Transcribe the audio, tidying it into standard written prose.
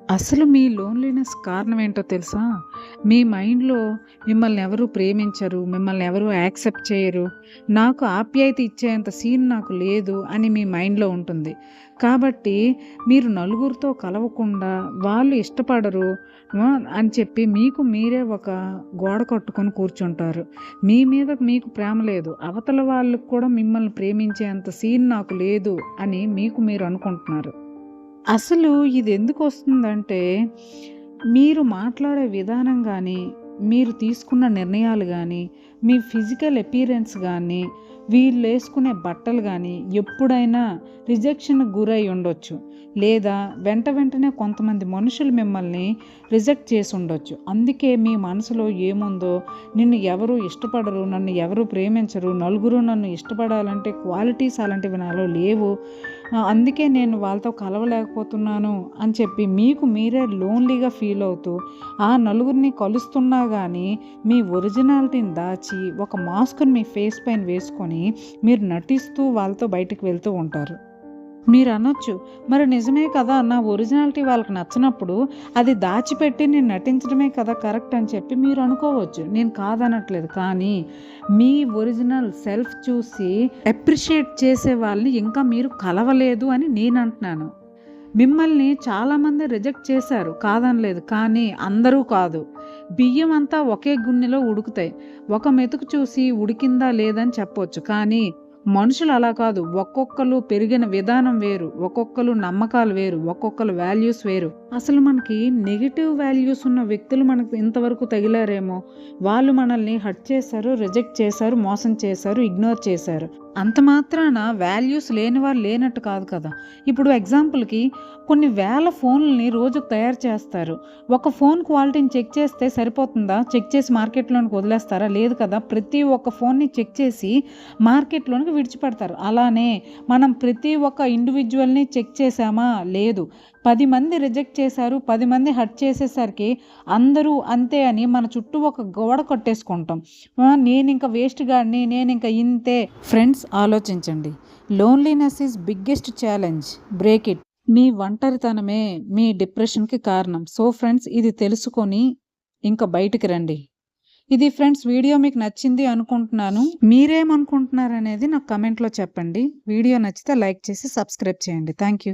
అసలు మీ లోన్లీనెస్ కారణం ఏంటో తెలుసా? మీ మైండ్‌లో మిమ్మల్ని ఎవరు ప్రేమించరు, మిమ్మల్ని ఎవరు యాక్సెప్ట్ చేయరు, నాకు ఆప్యాయత ఇచ్చేంత సీన్ నాకు లేదు అని మీ మైండ్‌లో ఉంటుంది. కాబట్టి మీరు నలుగురితో కలవకుండా వాళ్ళు ఇష్టపడరు అని చెప్పి మీకు మీరే ఒక గోడ కట్టుకొని కూర్చుంటారు. మీ మీద మీకు ప్రేమ లేదు. అవతల వాళ్ళకి కూడా మిమ్మల్ని ప్రేమించేంత సీన్ నాకు లేదు అని మీకు మీరు అనుకుంటున్నారు. అసలు ఇదెందుకొస్తుందంటే, మీరు మాట్లాడే విధానం గానీ, మీరు తీసుకున్న నిర్ణయాలు గానీ, మీ ఫిజికల్ అపియరెన్స్ గానీ, వీళ్ళేసుకునే బట్టలు గానీ, ఎప్పుడైనా రిజెక్షన్‌కి గురై ఉండొచ్చు. లేదా వెంటనే కొంతమంది మనుషులు మిమ్మల్ని రిజెక్ట్ చేసుండొచ్చు. అందుకే మీ మనసులో ఏముందో, నిన్ను ఎవరు ఇష్టపడరు, నన్ను ఎవరు ప్రేమించరు, నలుగురు నన్ను ఇష్టపడాలంటే క్వాలిటీస్ అలాంటివి నాలో లేవు. అందుకే నేను వాళ్ళతో కలవలేకపోతున్నాను అని చెప్పి మీకు మీరే లోన్లీగా ఫీల్ అవుతూ, ఆ నలుగురిని కలుస్తున్నా గానీ, మీ ఒరిజినాలిటీని దాచి, ఒక మాస్క్‌ని మీ ఫేస్ పైన వేసుకొని, మీరు నటిస్తూ వాళ్ళతో బయటికి వెళ్తూ ఉంటారు. మీరనొచ్చు, మరి నిజమే కదా! నా ఒరిజినాలిటీ వాళ్ళకి నచ్చనప్పుడు అది దాచిపెట్టి నేను నటించడమే కదా కరెక్ట్ అని చెప్పి మీరు అనుకోవచ్చు. నేను కాదనట్లేదు. కానీ మీ ఒరిజినల్ సెల్ఫ్ చూసి అప్రిషియేట్ చేసే వాళ్ళని ఇంకా మీరు కలవలేదు అని నేనంటున్నాను. మిమ్మల్ని చాలామంది రిజెక్ట్ చేశారు, కాదనలేదు. కానీ అందరూ కాదు. బియ్యం అంతా ఒకే గిన్నెలో ఉడుకుతాయి. ఒక మెతుకు చూసి ఉడికిందా లేదని చెప్పొచ్చు. కానీ మనుషులు అలా కాదు. ఒక్కొక్కళ్ళు పెరిగిన విధానం వేరు, ఒక్కొక్కళ్ళు నమ్మకాలు వేరు, ఒక్కొక్కళ్ళు వాల్యూస్ వేరు. అసలు మనకి నెగెటివ్ వాల్యూస్ ఉన్న వ్యక్తులు మనకు ఇంతవరకు తగిలారేమో. వాళ్ళు మనల్ని హర్ట్ చేశారు, రిజెక్ట్ చేశారు, మోసం చేశారు, ఇగ్నోర్ చేశారు. అంత మాత్రాన వాల్యూస్ లేని వాళ్ళు లేనట్టు కాదు కదా. ఇప్పుడు ఎగ్జాంపుల్‌కి కొన్ని వేల ఫోన్లని రోజుకు తయారు చేస్తారు. ఒక ఫోన్ క్వాలిటీని చెక్ చేస్తే సరిపోతుందా? చెక్ చేసి మార్కెట్‌లోనికి వదిలేస్తారా? లేదు కదా. ప్రతి ఒక్క ఫోన్‌ని చెక్ చేసి మార్కెట్‌లోనికి విడిచిపెడతారు. అలానే మనం ప్రతి ఒక్క ఇండివిడ్యువల్‌ని చెక్ చేశామా? లేదు. 10 మంది రిజెక్ట్ చేశారు, 10 మంది హర్ట్ చేసేసరికి అందరూ అంతే అని మన చుట్టూ ఒక గోడ కట్టేసుకుంటాం. నేనింక వేస్ట్ గాడిని, నేనింక ఇంతే. ఫ్రెండ్స్, ఆలోచించండి. Loneliness is biggest challenge. Break it. మీ ఒంటరితనమే మీ డిప్రెషన్‌కి కారణం. సో ఫ్రెండ్స్, ఇది తెలుసుకొని ఇంక బయటికి రండి. ఇది ఫ్రెండ్స్, వీడియో మీకు నచ్చింది అనుకుంటున్నాను. మీరేమనుకుంటున్నారనేది నాకు కమెంట్‌లో చెప్పండి. వీడియో నచ్చితే లైక్ చేసి సబ్స్క్రైబ్ చేయండి. Thank you.